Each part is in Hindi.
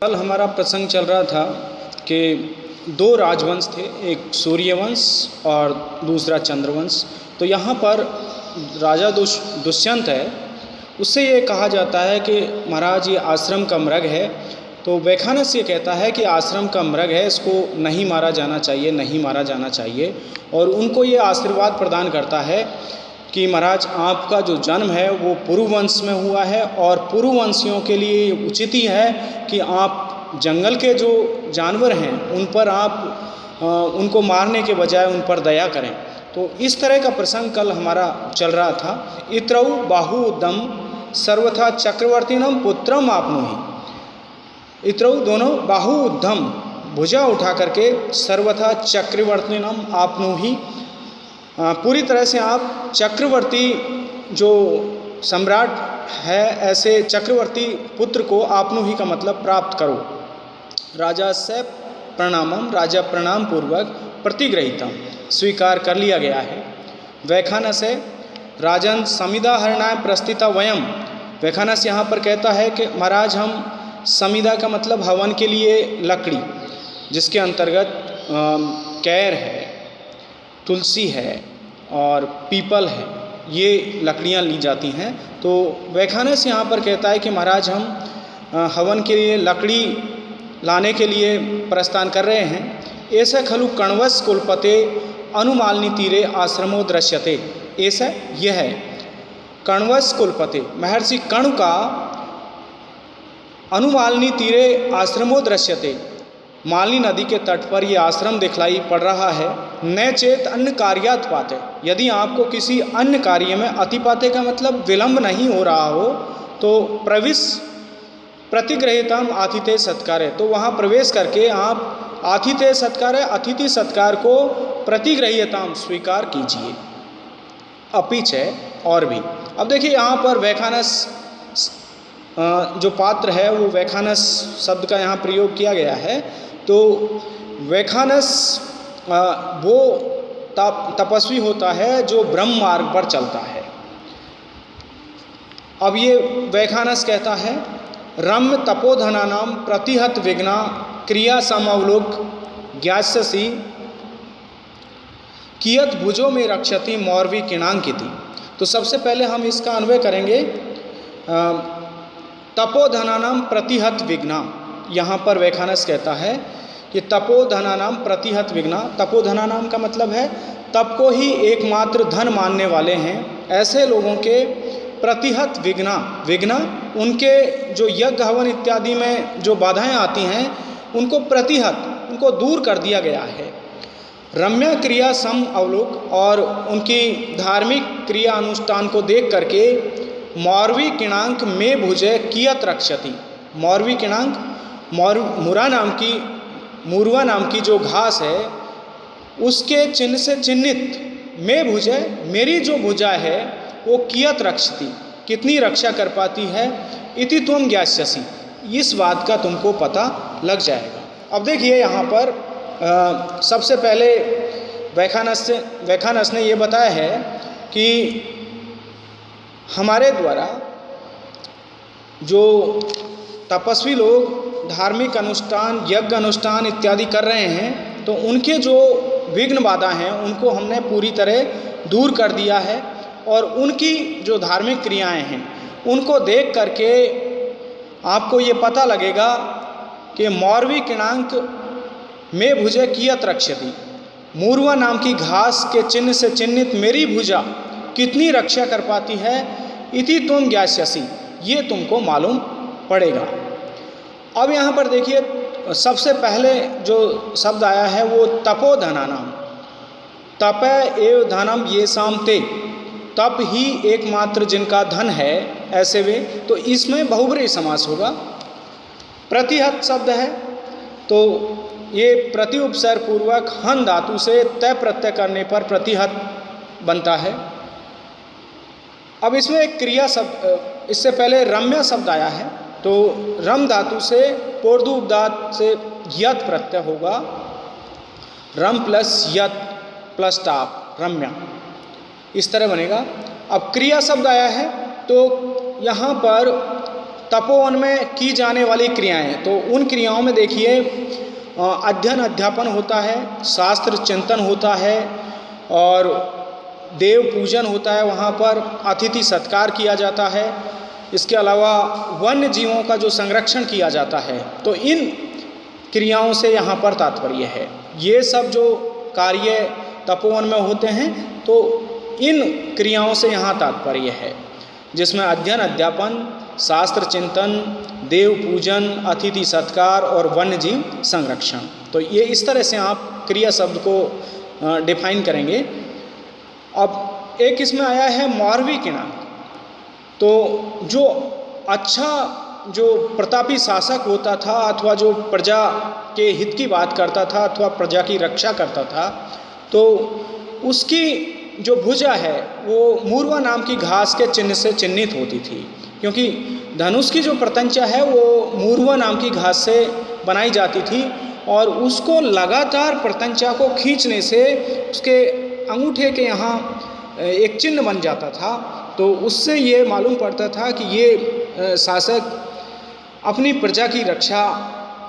कल हमारा प्रसंग चल रहा था कि दो राजवंश थे, एक सूर्यवंश और दूसरा चंद्रवंश। तो यहाँ पर राजा दुष्यंत है, उससे ये कहा जाता है कि महाराज ये आश्रम का मृग है। तो वैखानस ये कहता है कि आश्रम का मृग है, इसको नहीं मारा जाना चाहिए, नहीं मारा जाना चाहिए। और उनको ये आशीर्वाद प्रदान करता है कि महाराज आपका जो जन्म है वो पुरुवंश में हुआ है और पुरुवंशियों के लिए उचित ही है कि आप जंगल के जो जानवर हैं उन पर आप उनको मारने के बजाय उन पर दया करें। तो इस तरह का प्रसंग कल हमारा चल रहा था। इत्रौ बाहुदम सर्वथा चक्रवर्तीनम पुत्रम आपनुहि। इत्रौ दोनों, बाहु उद्धम भुजा उठा करके, सर्वथा चक्रवर्तीनम आपनुहि पूरी तरह से आप चक्रवर्ती जो सम्राट है ऐसे चक्रवर्ती पुत्र को आपनुहि का मतलब प्राप्त करो। राजा से प्रणामम, राजा प्रणाम पूर्वक प्रतिग्रहीतम स्वीकार कर लिया गया है। वैखानस है राजन समिधा हरणाय प्रस्थिता वयम। वैखानस यहाँ पर कहता है कि महाराज हम समिधा का मतलब हवन के लिए लकड़ी, जिसके अंतर्गत कैर है, तुलसी है और पीपल है, ये लकड़ियाँ ली जाती हैं। तो वैखानस यहाँ पर कहता है कि महाराज हम हवन के लिए लकड़ी लाने के लिए प्रस्थान कर रहे हैं। ऐसा खलु कण्वस कुलपते अनुमालिनी तीरे आश्रमो दृश्यते। ऐसा यह है कण्वस कुलपते, महर्षि कण्व का अनुमालिनी तीरे आश्रमो दृश्यते, मालिनी नदी के तट पर यह आश्रम दिखलाई पड़ रहा है। न चेत अन्य कार्यात पाते, यदि आपको किसी अन्य कार्य में अतिपाते का मतलब विलंब नहीं हो रहा हो तो प्रविश प्रतिग्रहिताम आतिथ्य सत्कार है, तो वहाँ प्रवेश करके आप आतिथ्य सत्कार है, अतिथि सत्कार को प्रतिग्रहीताम स्वीकार कीजिए। अपिच है और भी। अब देखिए यहाँ पर वैखानस जो पात्र है वो वैखानस शब्द का यहाँ प्रयोग किया गया है। तो वैखानस वो तपस्वी होता है जो ब्रह्म मार्ग पर चलता है। अब ये वैखानस कहता है रम्य तपोधनानाम प्रतिहत विघ्ना क्रिया समावलोक ज्ञास्यसि कियत भुजों में रक्षति मौर्वी किणांकिति। तो सबसे पहले हम इसका अन्वय करेंगे तपोधनानाम प्रतिहत विघ्ना। यहाँ पर वैखानस कहता है कि तपोधनानाम प्रतिहत विघ्ना, तपोधनानाम का मतलब है तप को ही एकमात्र धन मानने वाले हैं ऐसे लोगों के प्रतिहत विघ्ना, विघ्ना उनके जो यज्ञ हवन इत्यादि में जो बाधाएं आती हैं उनको प्रतिहत, उनको दूर कर दिया गया है। रम्य क्रिया सम अवलोक, और उनकी धार्मिक क्रिया अनुष्ठान को देख करके मौर्वी किणांक में भुजय कियत रक्षति। मौर्वी किणांक मूरवा नाम की जो घास है उसके चिन्ह से चिन्हित में भुजय, मेरी जो भुजा है वो कियत रक्षति, कितनी रक्षा कर पाती है। इति त्वम ज्ञास्यसि, इस बात का तुमको पता लग जाएगा। अब देखिए यहाँ पर सबसे पहले वैखानस ने ये बताया है कि हमारे द्वारा जो तपस्वी लोग धार्मिक अनुष्ठान, यज्ञ अनुष्ठान इत्यादि कर रहे हैं तो उनके जो विघ्न बाधा हैं उनको हमने पूरी तरह दूर कर दिया है। और उनकी जो धार्मिक क्रियाएं हैं उनको देख करके आपको ये पता लगेगा कि मौर्वी किणांक में भुजा कियत रक्षति, मूरवा नाम की घास के चिन्ह से चिन्हित मेरी भुजा कितनी रक्षा कर पाती है। इति तुम ज्ञास्यसि, ये तुमको मालूम पड़ेगा। अब यहाँ पर देखिए सबसे पहले जो शब्द आया है वो तपोधनानाम, तप एव धनम ये शाम ते, तप ही एकमात्र जिनका धन है ऐसे वे। तो इसमें बहुब्रीहि समास होगा। प्रतिहत शब्द है तो ये प्रति उपसर्ग पूर्वक हन धातु से तय प्रत्यय करने पर प्रतिहत बनता है। अब इसमें एक क्रिया शब्द, इससे पहले रम्य शब्द आया है तो रम धातु से पोर्दु उपदात से यत प्रत्यय होगा। रम प्लस यत प्लस टाप, रम्या, इस तरह बनेगा। अब क्रिया शब्द आया है तो यहाँ पर तपोवन में की जाने वाली क्रियाएं, तो उन क्रियाओं में देखिए अध्ययन अध्यापन होता है, शास्त्र चिंतन होता है और देव पूजन होता है, वहाँ पर अतिथि सत्कार किया जाता है। इसके अलावा वन्य जीवों का जो संरक्षण किया जाता है, तो इन क्रियाओं से यहाँ पर तात्पर्य है। ये सब जो कार्य तपोवन में होते हैं, तो इन क्रियाओं से यहाँ तात्पर्य है, जिसमें अध्ययन अध्यापन, शास्त्र चिंतन, देव पूजन, अतिथि सत्कार और वन्य जीव संरक्षण। तो ये इस तरह से आप क्रिया शब्द को डिफाइन करेंगे। अब एक इसमें आया है मौर्वी किणांक। तो जो अच्छा जो प्रतापी शासक होता था अथवा जो प्रजा के हित की बात करता था अथवा प्रजा की रक्षा करता था, तो उसकी जो भुजा है वो मूर्वा नाम की घास के चिन्ह से चिन्हित होती थी, क्योंकि धनुष की जो प्रत्यंचा है वो मूर्वा नाम की घास से बनाई जाती थी और उसको लगातार प्रत्यंचा को खींचने से उसके अंगूठे के यहाँ एक चिन्ह बन जाता था। तो उससे ये मालूम पड़ता था कि ये शासक अपनी प्रजा की रक्षा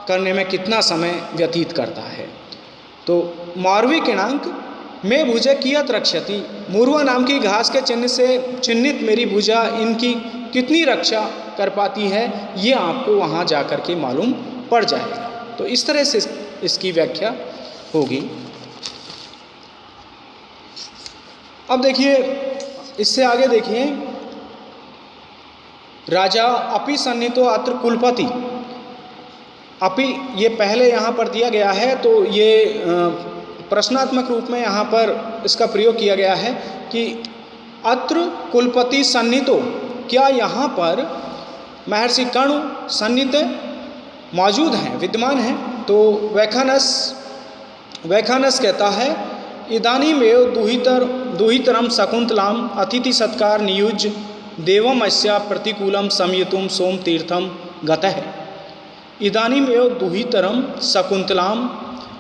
करने में कितना समय व्यतीत करता है। तो मौर्वी किणांक में भुजा कियत रक्षति, मूर्वा नाम की घास के चिन्ह से चिन्हित मेरी भुजा इनकी कितनी रक्षा कर पाती है, ये आपको वहाँ जा कर के मालूम पड़ जाएगा। तो इस तरह से इसकी व्याख्या होगी। अब देखिए, इससे आगे देखिए, राजा अपि सन्नितो अत्र कुलपति। अपि ये पहले यहाँ पर दिया गया है, तो ये प्रश्नात्मक रूप में यहाँ पर इसका प्रयोग किया गया है कि अत्र कुलपति सन्नितो, क्या यहाँ पर महर्षि कर्ण सन्नित मौजूद हैं, विद्यमान हैं? तो वैखानस कहता है इदानीमेव दुहितरम शकुंतलाम अतिथि सत्कार नियुज्य देवम अस्या प्रतिकूलम समयितुम सोम तीर्थम गतः। इदानीमेव दुहितरम शकुंतलाम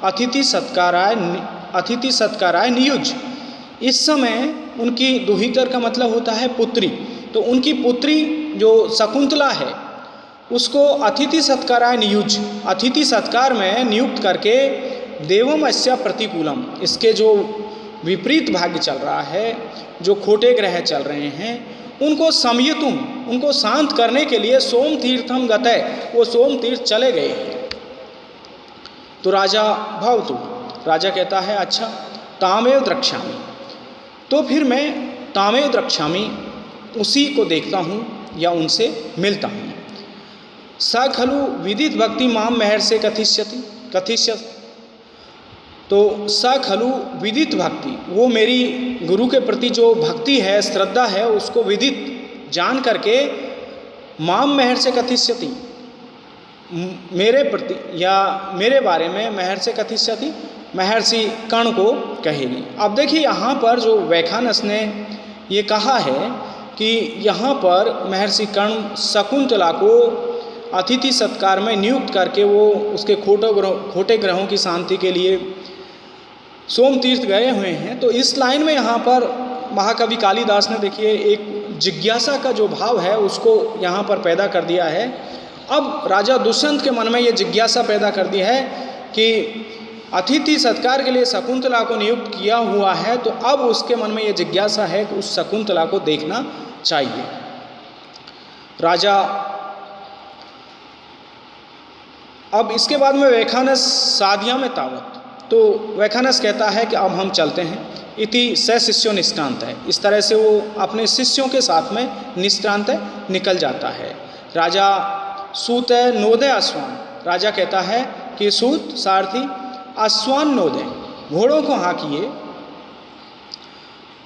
अतिथि सत्काराय नियुज्य। इस समय उनकी दुहितर का मतलब होता है पुत्री, तो उनकी पुत्री जो शकुंतला है उसको अतिथि सत्काराय नियुज्य, अतिथि सत्कार में नियुक्त करके देवम अस्या प्रतिकूलम, इसके जो विपरीत भाग्य चल रहा है, जो खोटे ग्रह चल रहे हैं, उनको समयितुम, उनको शांत करने के लिए सोम तीर्थम गतः, वो सोम तीर्थ चले गए। तो राजा भवतु, राजा कहता है अच्छा तामेव द्रक्ष्यामि, तो फिर मैं तामेव द्रक्ष्यामि, उसी को देखता हूँ या उनसे मिलता हूँ। स खलु विदित भक्ति माम महर्षि कथिष्यति। तो स खलु विदित भक्ति, वो मेरी गुरु के प्रति जो भक्ति है, श्रद्धा है, उसको विदित जान करके माम महर्षि कथिष्यति, मेरे प्रति या मेरे बारे में महर्षि कथिष्यति, महर्षि कर्ण को कहेगी। अब देखिए यहाँ पर जो वैखानस ने ये कहा है कि यहाँ पर महर्षि कर्ण शकुंतला को अतिथि सत्कार में नियुक्त करके वो उसके खोटे ग्रहों की शांति के लिए सोम तीर्थ गए हुए हैं। तो इस लाइन में यहाँ पर महाकवि कालिदास ने देखिए एक जिज्ञासा का जो भाव है उसको यहाँ पर पैदा कर दिया है। अब राजा दुष्यंत के मन में ये जिज्ञासा पैदा कर दी है कि अतिथि सत्कार के लिए शकुंतला को नियुक्त किया हुआ है, तो अब उसके मन में ये जिज्ञासा है कि उस शकुंतला को देखना चाहिए। राजा अब इसके बाद में वैखानस साधिया में तावत, तो वैखानस कहता है कि अब हम चलते हैं। इति स शिष्यो निष्क्रांत है, इस तरह से वो अपने शिष्यों के साथ में निष्क्रांत निकल जाता है। राजा सूत नोदय अश्वान, राजा कहता है कि सूत सारथी अश्वान नोदय, घोड़ों को हाँकिए।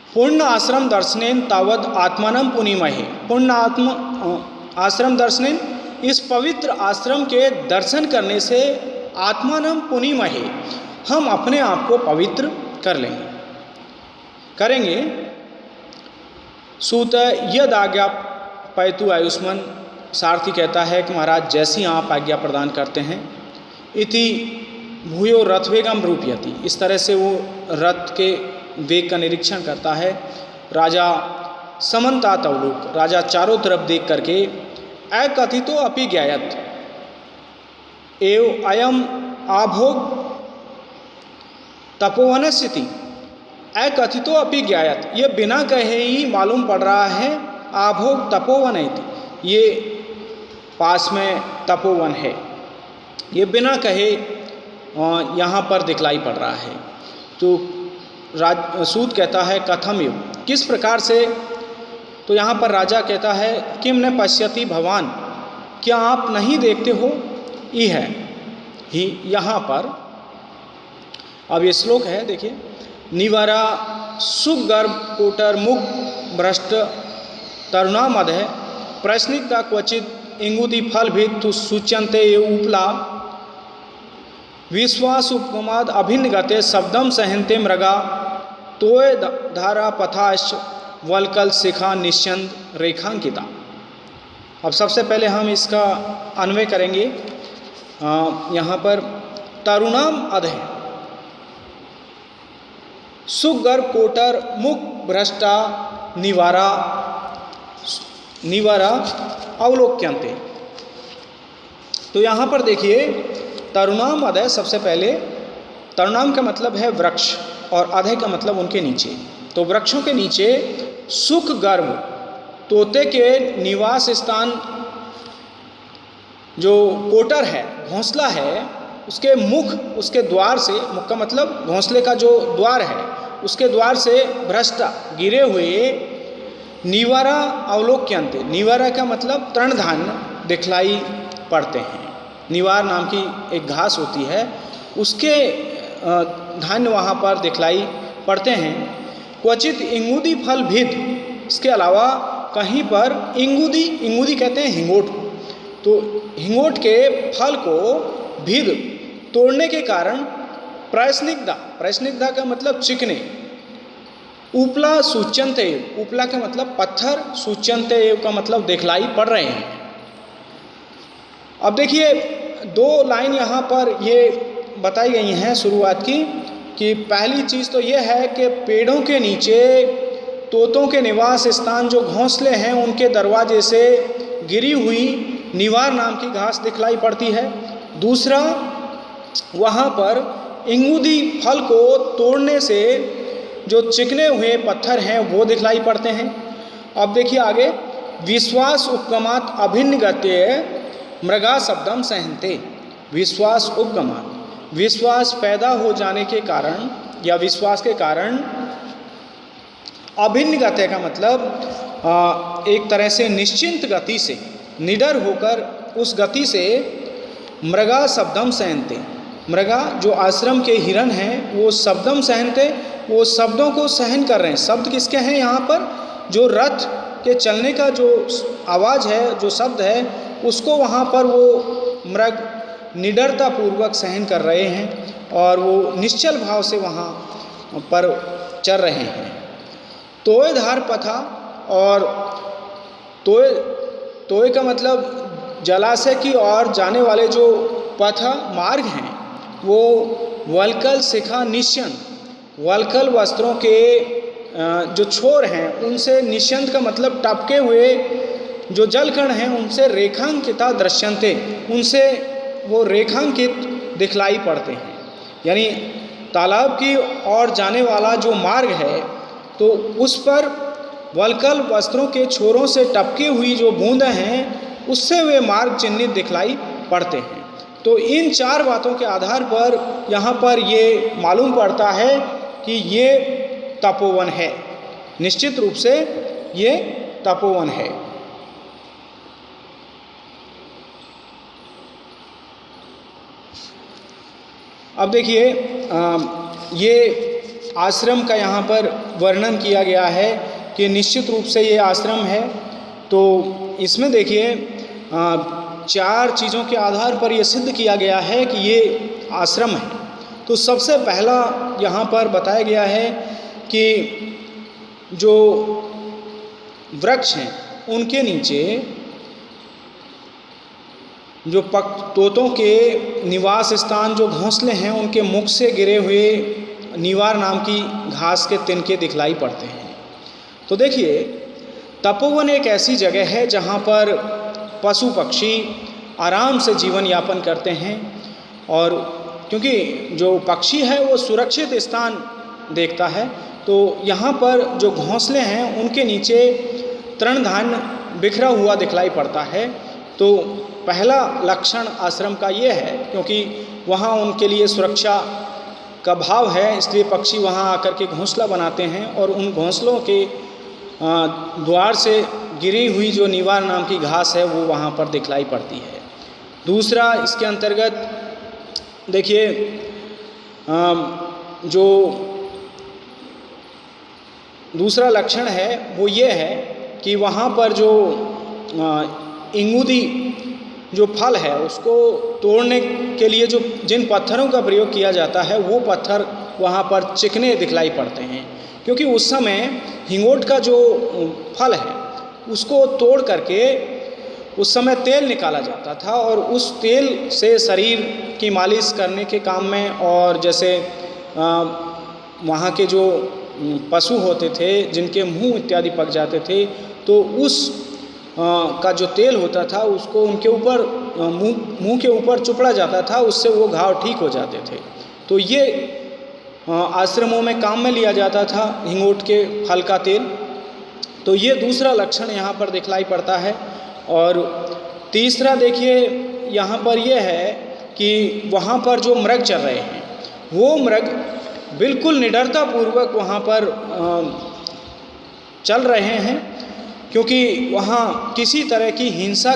पुण्य आश्रम दर्शनेन तावद आत्मानम पुनिमहे, पुण्य आश्रम दर्शनेन, इस पवित्र आश्रम के दर्शन करने से आत्मानम पुनिमहे, हम अपने आप को पवित्र करेंगे। सूत यद आज्ञा पैतु आयुष्मान, सारथी कहता है कि महाराज जैसी आप आज्ञा प्रदान करते हैं। इति भूयो रथवेगम रूपयति, इस तरह से वो रथ के वेग का निरीक्षण करता है। राजा समन्तात अवलोक, राजा चारों तरफ देख करके अकथितो अपि ज्ञायत एव अयम आभोग तपोवनस्यति। अकथितो अपि ज्ञायत, ये बिना कहे ही मालूम पड़ रहा है आभोग तपोवन है, ये पास में तपोवन है, ये बिना कहे यहाँ पर दिखलाई पड़ रहा है। तो सूत कहता है कथम एव, किस प्रकार से। तो यहाँ पर राजा कहता है किम न पश्यति भवान, क्या आप नहीं देखते हो। ये है ही यहाँ पर। अब ये श्लोक है, देखिए, निवारा सुगर्भ कोटर मुख भ्रष्ट तरुणामद है प्रश्निकता क्वचित इंगुदी फल भी सूच्यंते उपला विश्वास उपमाद अभिन्न गते शब्दम सहनते मृगा तोय धारा पथाश वलकल शिखा निश्चंद रेखांकिता। अब सबसे पहले हम इसका अन्वय करेंगे। यहाँ पर तरुणाम अध है, सुगर्भ कोटर मुख भ्रष्टा निवारा निवारा अवलोक्यंते। तो यहाँ पर देखिए तरुणाम अधय, सबसे पहले तरुणाम का मतलब है वृक्ष और अधय का मतलब उनके नीचे। तो वृक्षों के नीचे सुख गर्भ तोते के निवास स्थान जो कोटर है, घोंसला है, उसके मुख, उसके द्वार से, मुख का मतलब घोंसले का जो द्वार है, उसके द्वार से भ्रष्टा गिरे हुए निवारा अवलोक्यंते। निवारा का मतलब तृणधान्य दिखलाई पड़ते हैं। निवार नाम की एक घास होती है, उसके धान्य वहाँ पर दिखलाई पड़ते हैं। क्वचित इंगुदी फल भिद, इसके अलावा कहीं पर इंगुदी, इंगुदी कहते हैं हिंगोट को, तो हिंगोट के फल को भिद तोड़ने के कारण प्रश्निग्धा, प्रश्निग्धा का मतलब चिकने, उपला सूच्यंते, उपला का मतलब पत्थर, सूच्यंते का मतलब दिखलाई पड़ रहे हैं। अब देखिए दो लाइन यहाँ पर ये बताई गई हैं शुरुआत की, कि पहली चीज़ तो ये है कि पेड़ों के नीचे तोतों के निवास स्थान जो घोंसले हैं उनके दरवाजे से गिरी हुई निवार नाम की घास दिखलाई पड़ती है। दूसरा, वहाँ पर इंगुदी फल को तोड़ने से जो चिकने हुए पत्थर हैं वो दिखलाई पड़ते हैं। अब देखिए आगे, विश्वास उपगमात अभिन्न गत्य मृगा शब्दम सहनते। विश्वास उपगमात, विश्वास पैदा हो जाने के कारण या विश्वास के कारण, अभिन्न गति का मतलब एक तरह से निश्चिंत गति से, निडर होकर उस गति से मृगा शब्दम सहनते। मृगा जो आश्रम के हिरण हैं वो शब्दम सहनते, वो शब्दों को सहन कर रहे हैं। शब्द किसके हैं यहाँ पर, जो रथ के चलने का जो आवाज़ है, जो शब्द है, उसको वहाँ पर वो मृग निडरता पूर्वक सहन कर रहे हैं और वो निश्चल भाव से वहाँ पर चल रहे हैं। तोय धार पथा, और तोय का मतलब जलाशय की ओर जाने वाले जो पथ मार्ग हैं वो वलकल शिखा निश्चंद, वलकल वस्त्रों के जो छोर हैं उनसे, निश्चंद का मतलब टपके हुए जो जलकण हैं उनसे रेखांकिता दृश्यन्ते, उनसे वो रेखांकित दिखलाई पड़ते हैं। यानी तालाब की ओर जाने वाला जो मार्ग है तो उस पर वलकल वस्त्रों के छोरों से टपकी हुई जो बूंदें हैं उससे वे मार्ग चिन्हित दिखलाई पड़ते हैं। तो इन चार बातों के आधार पर यहाँ पर ये मालूम पड़ता है कि ये तपोवन है, निश्चित रूप से ये तपोवन है। अब देखिए ये आश्रम का यहाँ पर वर्णन किया गया है कि निश्चित रूप से ये आश्रम है। तो इसमें देखिए चार चीज़ों के आधार पर ये सिद्ध किया गया है कि ये आश्रम है। तो सबसे पहला यहाँ पर बताया गया है कि जो वृक्ष हैं उनके नीचे जो तोतों के निवास स्थान जो घोंसले हैं उनके मुख से गिरे हुए निवार नाम की घास के तिनके दिखलाई पड़ते हैं। तो देखिए तपोवन एक ऐसी जगह है जहाँ पर पशु पक्षी आराम से जीवन यापन करते हैं। और क्योंकि जो पक्षी है वो सुरक्षित स्थान देखता है, तो यहाँ पर जो घोंसले हैं उनके नीचे तृण धान्य बिखरा हुआ दिखलाई पड़ता है। तो पहला लक्षण आश्रम का ये है, क्योंकि वहाँ उनके लिए सुरक्षा का भाव है, इसलिए पक्षी वहाँ आकर के घोंसला बनाते हैं और उन घोंसलों के द्वार से गिरी हुई जो निवार नाम की घास है वो वहाँ पर दिखलाई पड़ती है। दूसरा इसके अंतर्गत देखिए जो दूसरा लक्षण है वो ये है कि वहाँ पर जो इंगूदी जो फल है उसको तोड़ने के लिए जो जिन पत्थरों का प्रयोग किया जाता है वो पत्थर वहाँ पर चिकने दिखलाई पड़ते हैं, क्योंकि उस समय हिंगोट का जो फल है उसको तोड़ करके उस समय तेल निकाला जाता था और उस तेल से शरीर की मालिश करने के काम में, और जैसे वहाँ के जो पशु होते थे जिनके मुंह इत्यादि पक जाते थे, तो उस का जो तेल होता था उसको उनके ऊपर मुंह के ऊपर चुपड़ा जाता था, उससे वो घाव ठीक हो जाते थे। तो ये आश्रमों में काम में लिया जाता था हिंगोट के फल का तेल। तो ये दूसरा लक्षण यहाँ पर दिखलाई पड़ता है। और तीसरा देखिए यहाँ पर यह है कि वहाँ पर जो मृग चल रहे हैं वो मृग बिल्कुल निडरतापूर्वक वहाँ पर चल रहे हैं, क्योंकि वहाँ किसी तरह की हिंसा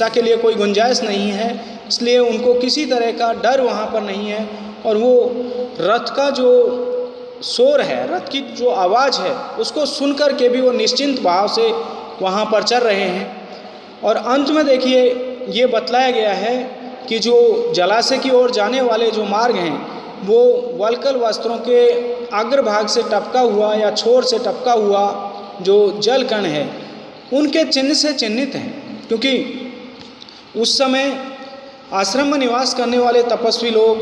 के लिए कोई गुंजाइश नहीं है, इसलिए उनको किसी तरह का डर वहाँ पर नहीं है। और वो रथ का जो शोर है, रथ की जो आवाज़ है उसको सुनकर के भी वो निश्चिंत भाव से वहाँ पर चल रहे हैं। और अंत में देखिए ये बतलाया गया है कि जो जलाशय की ओर जाने वाले जो मार्ग हैं वो वल्कल वस्त्रों के अग्रभाग से टपका हुआ या छोर से टपका हुआ जो जल कण है उनके चिन्ह से चिन्हित हैं, क्योंकि उस समय आश्रम में निवास करने वाले तपस्वी लोग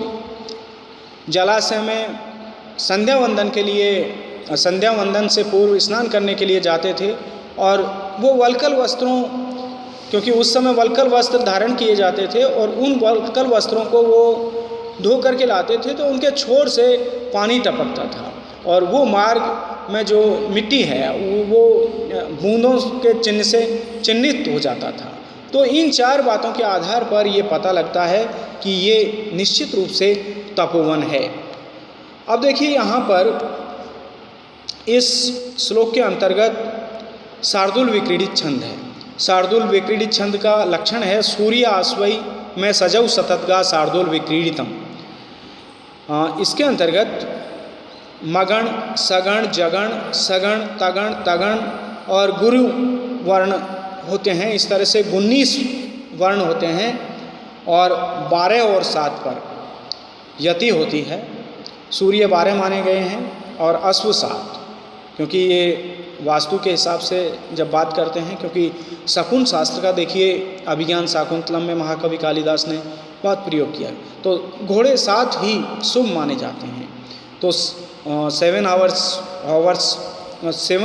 जलाशय में संध्या वंदन के लिए, संध्या वंदन से पूर्व स्नान करने के लिए जाते थे। और वो वल्कल वस्त्रों, क्योंकि उस समय वल्कल वस्त्र धारण किए जाते थे और उन वल्कल वस्त्रों को वो धो करके लाते थे, तो उनके छोर से पानी टपकता था और वो मार्ग में जो मिट्टी है वो बूंदों के चिन्ह से चिन्हित हो जाता था। तो इन चार बातों के आधार पर ये पता लगता है कि ये निश्चित रूप से तपोवन है। अब देखिए यहाँ पर इस श्लोक के अंतर्गत शार्दूल विक्रीडित छंद है। शार्दूल विक्रीडित छंद का लक्षण है सूर्य आश्वई में सजौ सततगा शार्दूल विक्रीडितम। इसके अंतर्गत मगण, सगण, जगण, सगण, तगण, तगण और गुरु वर्ण होते हैं। इस तरह से 19 वर्ण होते हैं और 12 और 7 पर यति होती है। सूर्य 12 माने गए हैं और अश्व 7, क्योंकि ये वास्तु के हिसाब से जब बात करते हैं, क्योंकि शकुन शास्त्र का देखिए अभिज्ञान शाकुंतलम में महाकवि कालिदास ने बहुत प्रयोग किया। तो घोड़े 7 ही शुभ माने जाते हैं। तो 7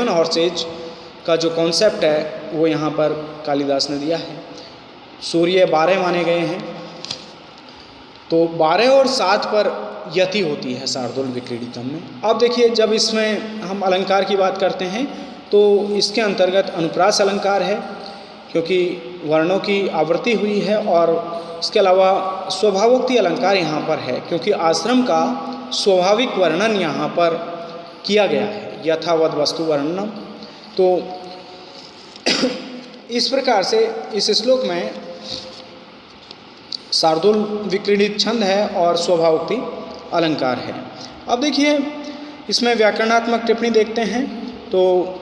हॉर्सेज का जो कॉन्सेप्ट है वो यहाँ पर कालिदास ने दिया है। सूर्य 12 माने गए हैं, तो 12 और 7 पर यति होती है शार्दूल विक्रीडितम में। अब देखिए जब इसमें हम अलंकार की बात करते हैं तो इसके अंतर्गत अनुप्रास अलंकार है, क्योंकि वर्णों की आवृत्ति हुई है, और इसके अलावा स्वभावोक्ति अलंकार यहाँ पर है, क्योंकि आश्रम का स्वाभाविक वर्णन यहाँ पर किया गया है, यथावद वस्तु वर्णनम। तो इस प्रकार से इस श्लोक में शार्दूल विक्रीडित छंद है और स्वभावोक्ति अलंकार है। अब देखिए इसमें व्याकरणात्मक टिप्पणी देखते हैं। तो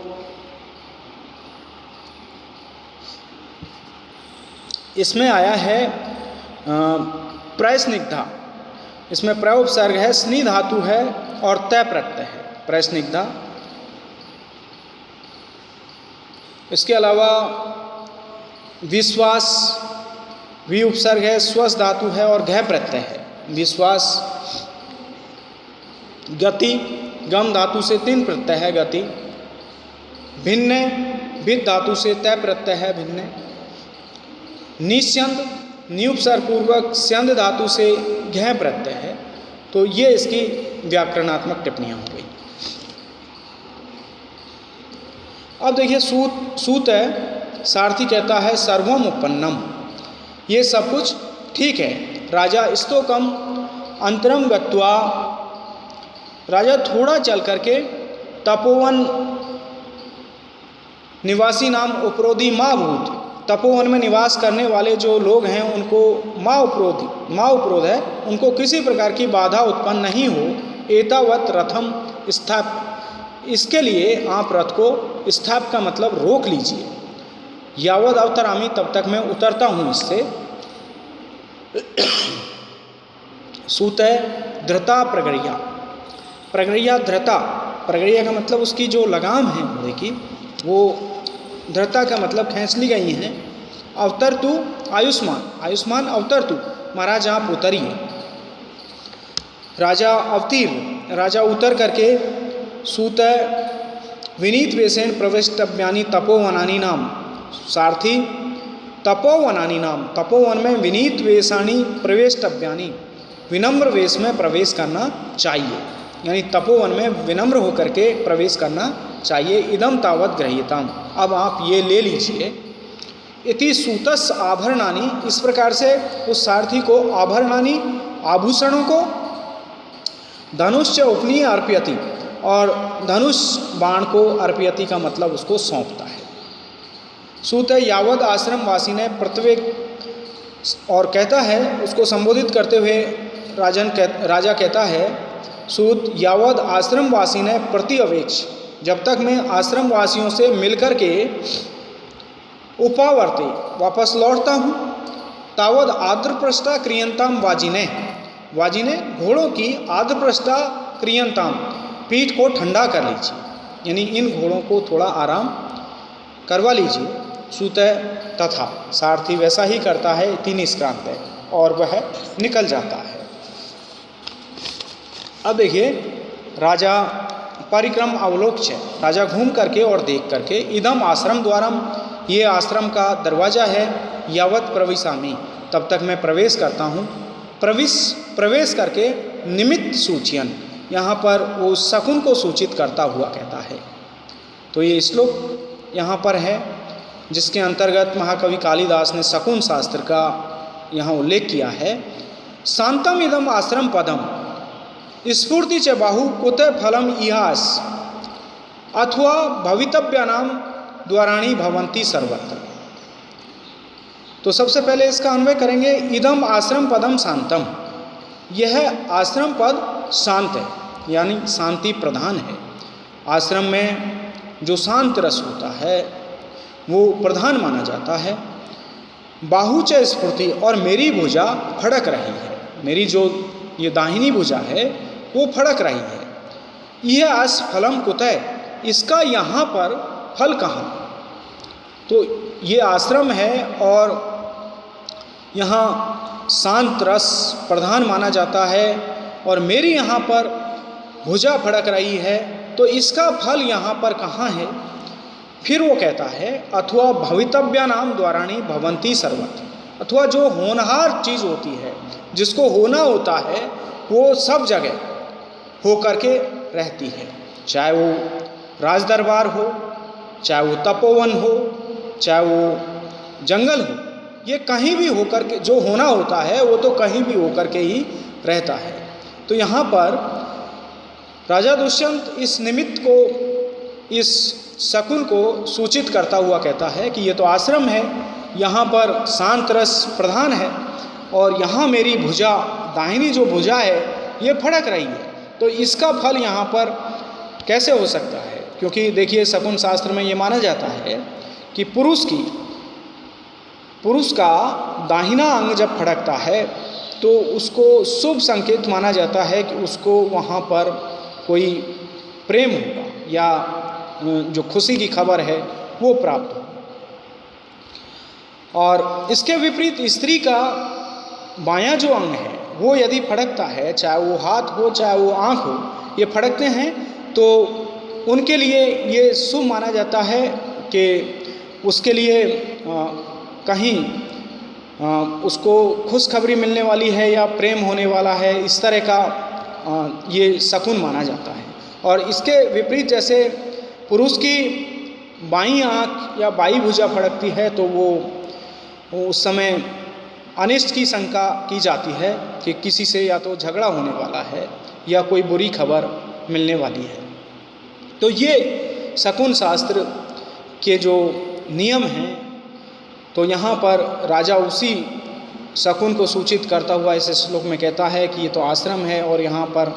इसमें आया है प्रस्निग्धा, इसमें प्र उपसर्ग है, स्नि धातु है और तय प्रत्यय है, प्रस्निग्धा। इसके अलावा विश्वास, वि उपसर्ग है, स्वस धातु है और घय प्रत्यय है, विश्वास। गति, गम धातु से 3 प्रत्यय है, गति। भिन्न, भित धातु से तय प्रत्यय है, भिन्न। निस्यंद निउपसर्ग पूर्वक स्यंद धातु से घय प्रत्यय है। तो ये इसकी व्याकरणात्मक टिप्पणियाँ हो गई। अब देखिए सूत है, सारथी कहता है सर्वम उपन्नम, ये सब कुछ ठीक है। राजा स्तोकम अंतरम गत्वा, राजा थोड़ा चल करके तपोवन निवासी नाम उपरोधी माँ भूत, तपोवन में निवास करने वाले जो लोग हैं उनको माँ उपरोध है, उनको किसी प्रकार की बाधा उत्पन्न नहीं हो। एतावत रथम स्थाप, इसके लिए आप रथ को, स्थाप का मतलब रोक लीजिए। यावद अवतरामी, तब तक मैं उतरता हूँ इससे। सूत है धृता प्रगड़िया, प्रगड़िया धृता, प्रगड़िया का मतलब उसकी जो लगाम है घोड़े की, वो धृता का मतलब खींच ली गई हैं। अवतर तू आयुष्मान, आयुष्मान अवतर तू, महाराज आप उतरिए। राजा अवतीर्ण, राजा उतर करके। सूत विनीत वेशेन प्रविष्टव्यानि तपोवनानि नाम, सारथी तपोवनानि नाम, तपोवन में विनीत वेशानी प्रवेष्टव्यानि, विनम्र वेश में प्रवेश करना चाहिए, यानी तपोवन में विनम्र होकर के प्रवेश करना चाहिए। इदम तावत गृहीताम, अब आप ये ले लीजिए। इति सूतस आभरणानि, इस प्रकार से उस सारथी को आभरणानि, आभूषणों को, धनुष उपनीय अर्पयति, और धनुष बाण को, अर्पयति का मतलब उसको सौंपता है। सूत यावद आश्रम वासी ने प्रत्येक, और कहता है उसको संबोधित करते हुए राजा कहता है, सूत यावद आश्रम वासी ने प्रति अवेक्ष, जब तक मैं आश्रम वासियों से मिलकर के उपावर्ते वापस लौटता हूँ, तावद आद्रप्रष्टा क्रियंताम वाजिने, वाजिने घोड़ों की आद्रप्रष्टा क्रियंताम, पीठ को ठंडा कर लीजिए, यानी इन घोड़ों को थोड़ा आराम करवा लीजिए। सूत तथा, सारथी वैसा ही करता है। इति निष्क्रांत है, और वह निकल जाता है। अब देखिए राजा परिक्रम अवलोक्य, राजा घूम करके और देख करके, इदम आश्रम द्वारम, ये आश्रम का दरवाजा है। यावत प्रविशामि, तब तक मैं प्रवेश करता हूँ। प्रवेश करके निमित्त सूचयन, यहाँ पर वो शकुन को सूचित करता हुआ कहता है। तो ये श्लोक यहाँ पर है, जिसके अंतर्गत महाकवि कालिदास ने शकुन शास्त्र का यहाँ उल्लेख किया है। शांतम इदम आश्रम पदम स्फूर्ति च बाहु कुत फलम इहास अथवा भवितव्यानाम द्वाराणी भवंती सर्वत्र। तो सबसे पहले इसका अन्वय करेंगे। इदम आश्रम पदम शांतम, यह आश्रम पद शांत है, यानी शांति प्रधान है। आश्रम में जो शांत रस होता है वो प्रधान माना जाता है। बाहुच स्फूर्ति, और मेरी भुजा फड़क रही है, मेरी जो ये दाहिनी भुजा है वो फड़क रही है। यह अस फलम कुतः, इसका यहाँ पर फल कहाँ। तो ये आश्रम है और यहाँ शांत रस प्रधान माना जाता है, और मेरी यहाँ पर भुजा फड़क रही है, तो इसका फल यहाँ पर कहाँ है। फिर वो कहता है अथवा भवितव्यानाम द्वाराणी भवंती सर्वत्र, अथवा जो होनहार चीज़ होती है, जिसको होना होता है, वो सब जगह हो करके रहती है। चाहे वो राजदरबार हो, चाहे वो तपोवन हो, चाहे वो जंगल हो, ये कहीं भी होकर के जो होना होता है वो तो कहीं भी होकर के ही रहता है। तो यहाँ पर राजा दुष्यंत इस निमित्त को, इस शकुन को सूचित करता हुआ कहता है कि ये तो आश्रम है, यहाँ पर शांत रस प्रधान है, और यहाँ मेरी भुजा, दाहिनी जो भुजा है ये फड़क रही है, तो इसका फल यहाँ पर कैसे हो सकता है। क्योंकि देखिए शकुन शास्त्र में ये माना जाता है कि पुरुष का दाहिना अंग जब फड़कता है तो उसको शुभ संकेत माना जाता है कि उसको वहाँ पर कोई प्रेम होगा, या जो खुशी की खबर है वो प्राप्त हो। और इसके विपरीत स्त्री का बायां जो अंग है वो यदि फड़कता है, चाहे वो हाथ हो चाहे वो आँख हो, ये फड़कते हैं, तो उनके लिए ये शुभ माना जाता है कि उसके लिए कहीं उसको खुशखबरी मिलने वाली है या प्रेम होने वाला है, इस तरह का ये शकुन माना जाता है। और इसके विपरीत जैसे पुरुष की बाईं आँख या बाईं भुजा फड़कती है तो वो उस समय अनिष्ट की शंका की जाती है कि किसी से या तो झगड़ा होने वाला है या कोई बुरी खबर मिलने वाली है। तो ये शकुन शास्त्र के जो नियम हैं, तो यहाँ पर राजा उसी शकुन को सूचित करता हुआ इस श्लोक में कहता है कि ये तो आश्रम है और यहाँ पर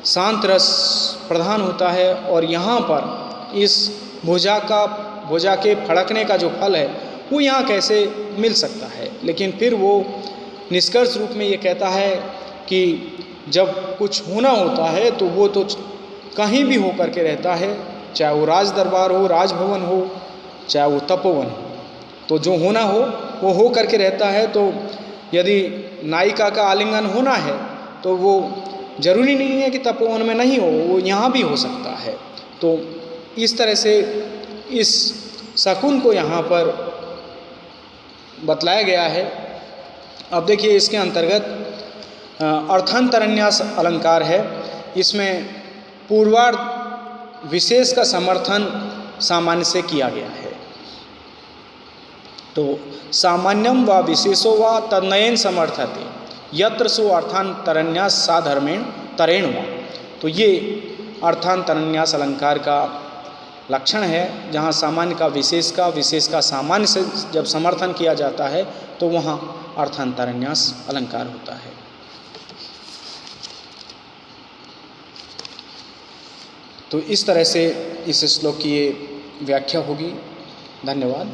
शांत रस प्रधान होता है, और यहाँ पर इस भुजा के फड़कने का जो फल है वो यहाँ कैसे मिल सकता है। लेकिन फिर वो निष्कर्ष रूप में ये कहता है कि जब कुछ होना होता है तो वो तो कहीं भी हो करके रहता है, चाहे वो राज दरबार हो, राजभवन हो, चाहे वो तपोवन हो, तो जो होना हो वो हो करके रहता है। तो यदि नायिका का आलिंगन होना है तो वो जरूरी नहीं है कि तपोवन में नहीं हो, वो यहाँ भी हो सकता है। तो इस तरह से इस शकुन को यहाँ पर बतलाया गया है। अब देखिए इसके अंतर्गत अर्थांतरन्यास अलंकार है, इसमें पूर्वार्ध विशेष का समर्थन सामान्य से किया गया है। तो सामान्यम व विशेषो व तन्नयन समर्थते यत्र सो अर्थांतरन्यास साधर्मेण तरेण व। तो ये अर्थांतरन्यास अलंकार का लक्षण है, जहाँ सामान्य का विशेष का सामान्य से जब समर्थन किया जाता है तो वहाँ अर्थांतरन्यास अलंकार होता है। तो इस तरह से इस श्लोक की ये व्याख्या होगी। धन्यवाद।